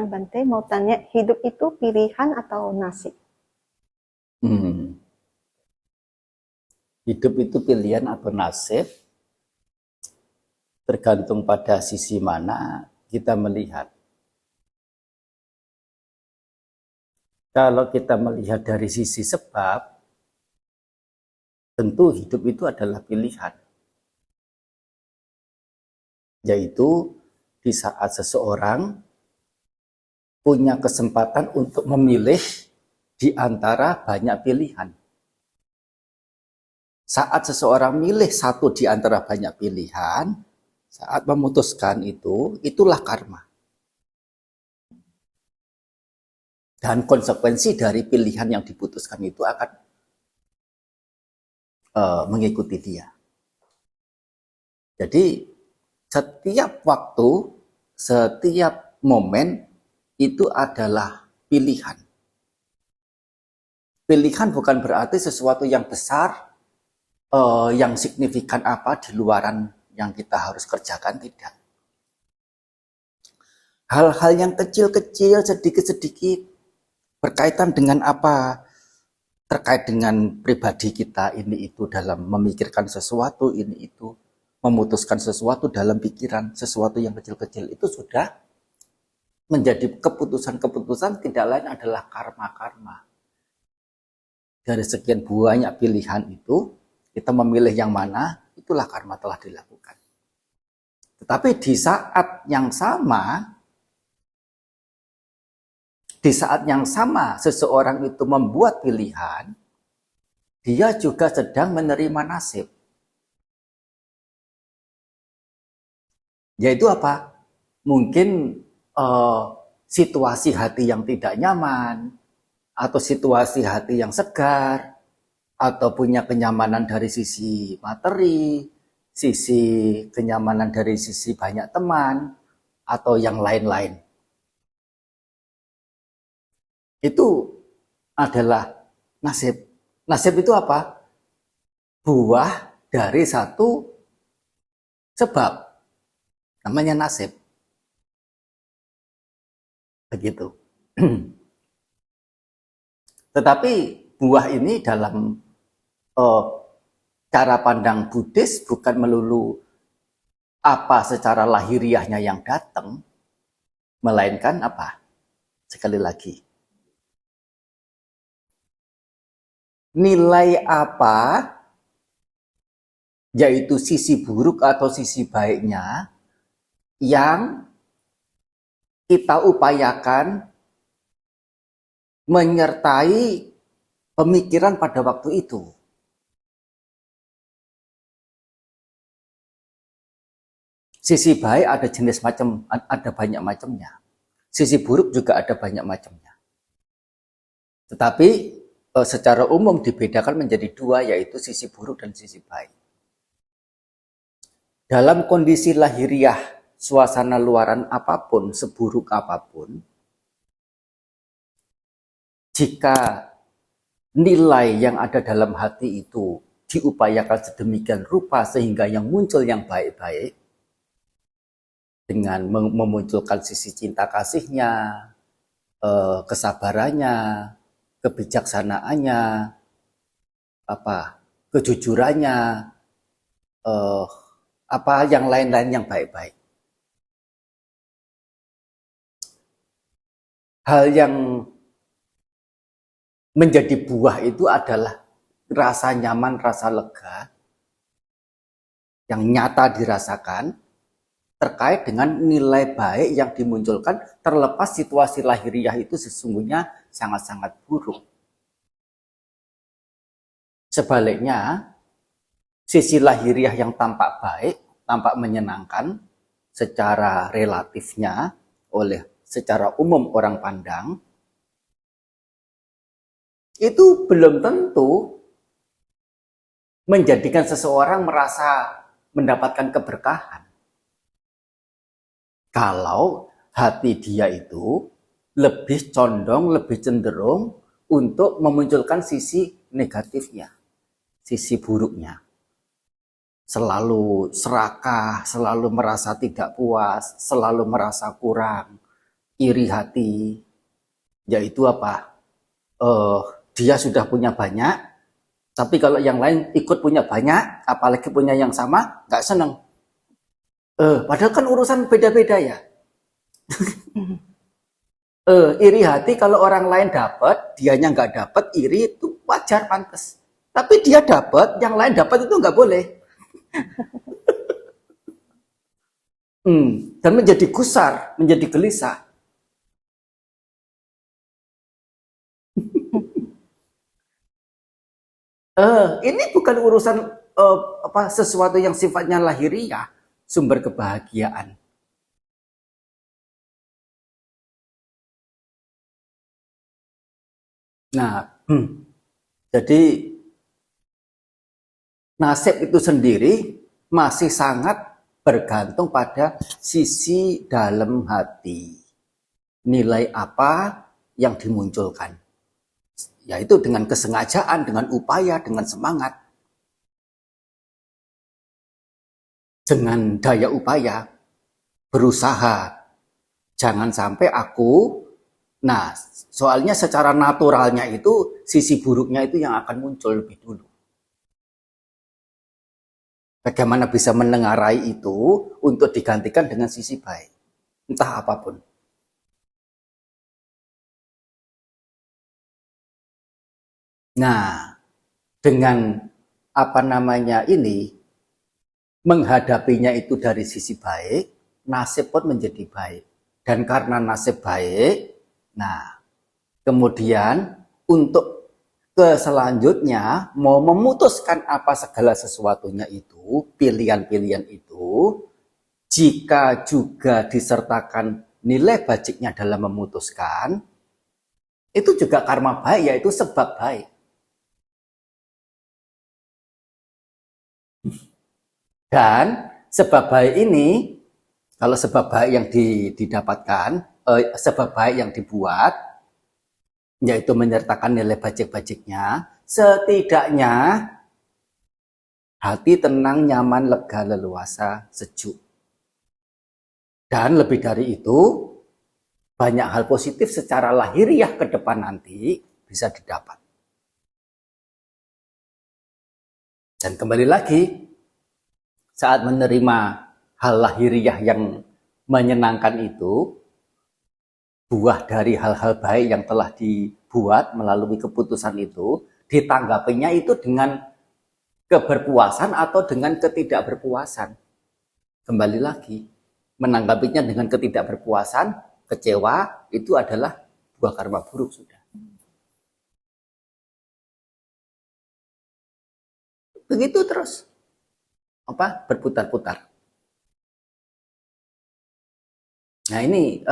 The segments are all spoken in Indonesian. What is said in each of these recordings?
Bante mau tanya, hidup itu pilihan atau nasib? Hidup itu pilihan atau nasib, tergantung pada sisi mana kita melihat. Kalau kita melihat dari sisi sebab, tentu hidup itu adalah pilihan. Yaitu di saat seseorang punya kesempatan untuk memilih di antara banyak pilihan. Saat seseorang milih satu di antara banyak pilihan, saat memutuskan itu, itulah karma. Dan konsekuensi dari pilihan yang diputuskan itu akan mengikuti dia. Jadi setiap waktu, setiap momen itu adalah pilihan. Pilihan bukan berarti sesuatu yang besar, yang signifikan apa di luaran yang kita harus kerjakan, tidak. Hal-hal yang kecil-kecil, sedikit-sedikit, berkaitan dengan apa, terkait dengan pribadi kita ini itu dalam memikirkan sesuatu, ini itu, memutuskan sesuatu dalam pikiran, sesuatu yang kecil-kecil itu sudah menjadi keputusan-keputusan, tidak lain adalah karma-karma. Dari sekian banyak pilihan itu, kita memilih yang mana, itulah karma telah dilakukan. Tetapi di saat yang sama, seseorang itu membuat pilihan, dia juga sedang menerima nasib. Yaitu apa? Mungkin situasi hati yang tidak nyaman, atau situasi hati yang segar, atau punya kenyamanan dari sisi materi, sisi kenyamanan dari sisi banyak teman, atau yang lain-lain. Itu adalah nasib. Nasib itu apa? Buah dari satu sebab. Namanya nasib. Begitu. Tetapi buah ini dalam cara pandang Buddhis bukan melulu apa secara lahiriahnya yang datang, melainkan apa? Sekali lagi, nilai apa, yaitu sisi buruk atau sisi baiknya, yang kita upayakan menyertai pemikiran pada waktu itu. Sisi baik ada jenis macam, ada banyak macamnya. Sisi buruk juga ada banyak macamnya. Tetapi secara umum dibedakan menjadi dua, yaitu sisi buruk dan sisi baik. Dalam kondisi lahiriah, suasana luaran apapun, seburuk apapun, jika nilai yang ada dalam hati itu diupayakan sedemikian rupa sehingga yang muncul yang baik-baik, dengan memunculkan sisi cinta kasihnya, kesabarannya, kebijaksanaannya, kejujurannya, yang lain-lain yang baik-baik. Hal yang menjadi buah itu adalah rasa nyaman, rasa lega yang nyata dirasakan terkait dengan nilai baik yang dimunculkan, terlepas situasi lahiriah itu sesungguhnya sangat-sangat buruk. Sebaliknya, sisi lahiriah yang tampak baik, tampak menyenangkan secara relatifnya oleh secara umum orang pandang, itu belum tentu menjadikan seseorang merasa mendapatkan keberkahan. Kalau hati dia itu lebih condong, lebih cenderung untuk memunculkan sisi negatifnya, sisi buruknya. Selalu serakah, selalu merasa tidak puas, selalu merasa kurang, iri hati, yaitu apa? Dia sudah punya banyak, tapi kalau yang lain ikut punya banyak, apalagi punya yang sama, nggak seneng. Padahal kan urusan beda-beda ya. Iri hati kalau orang lain dapat, dianya nggak dapat, iri itu wajar, pantas. Tapi dia dapat, yang lain dapat itu nggak boleh. Dan menjadi gusar, menjadi gelisah. Ini bukan urusan sesuatu yang sifatnya lahiriah, sumber kebahagiaan. Nah, jadi nasib itu sendiri masih sangat bergantung pada sisi dalam hati. Nilai apa yang dimunculkan. Yaitu dengan kesengajaan, dengan upaya, dengan semangat. Dengan daya upaya, berusaha. Jangan sampai soalnya secara naturalnya itu, sisi buruknya itu yang akan muncul lebih dulu. Bagaimana bisa menengarai itu untuk digantikan dengan sisi baik. Entah apapun. Nah, dengan menghadapinya itu dari sisi baik, nasib pun menjadi baik. Dan karena nasib baik, kemudian untuk selanjutnya mau memutuskan apa segala sesuatunya itu, pilihan-pilihan itu, jika juga disertakan nilai bajiknya dalam memutuskan, itu juga karma baik, yaitu sebab baik. Dan sebab baik ini, kalau sebab baik yang didapatkan, sebab baik yang dibuat, yaitu menyertakan nilai bajik-bajiknya, setidaknya hati tenang, nyaman, lega, leluasa, sejuk. Dan lebih dari itu, banyak hal positif secara lahiriah ke depan nanti bisa didapat. Dan kembali lagi, saat menerima hal lahiriah yang menyenangkan itu, buah dari hal-hal baik yang telah dibuat melalui keputusan itu, ditanggapinya itu dengan keberpuasan atau dengan ketidakberpuasan. Kembali lagi, menanggapinya dengan ketidakberpuasan, kecewa, itu adalah buah karma buruk sudah. Begitu terus. Berputar-putar. Nah ini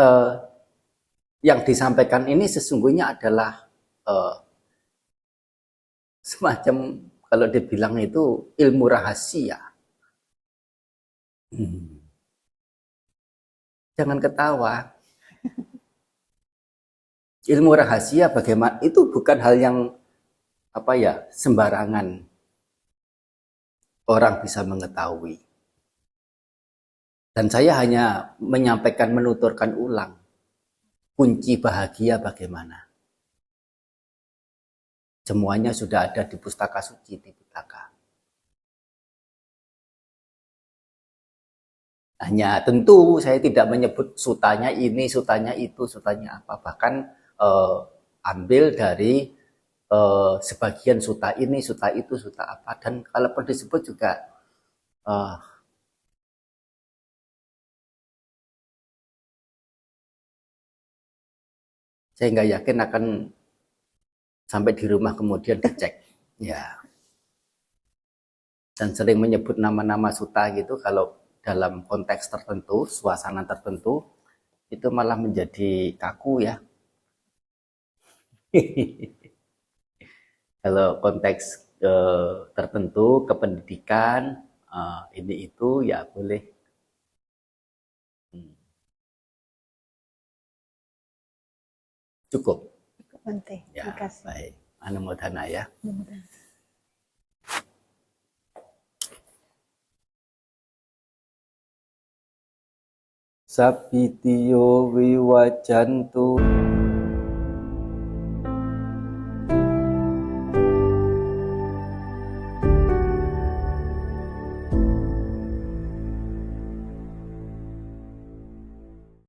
yang disampaikan ini sesungguhnya adalah semacam, kalau dibilang itu ilmu rahasia. Jangan ketawa. Ilmu rahasia bagaimana? Itu bukan hal yang sembarangan orang bisa mengetahui. Dan saya hanya menyampaikan, menuturkan ulang. Kunci bahagia bagaimana? Semuanya sudah ada di pustaka suci, di Pitaka. Hanya tentu saya tidak menyebut sutanya ini, sutanya itu, sutanya apa. Bahkan ambil dari sebagian suta ini, suta itu, suta apa. Dan kalaupun disebut juga saya nggak yakin akan sampai di rumah kemudian dicek. Ya. Dan sering menyebut nama-nama suta gitu, kalau dalam konteks tertentu, suasana tertentu, itu malah menjadi kaku ya. Kalau konteks tertentu, kependidikan, ini itu ya boleh. Cukup. Ya, baik. Anumodana ya. Sapitiyo Viwajantu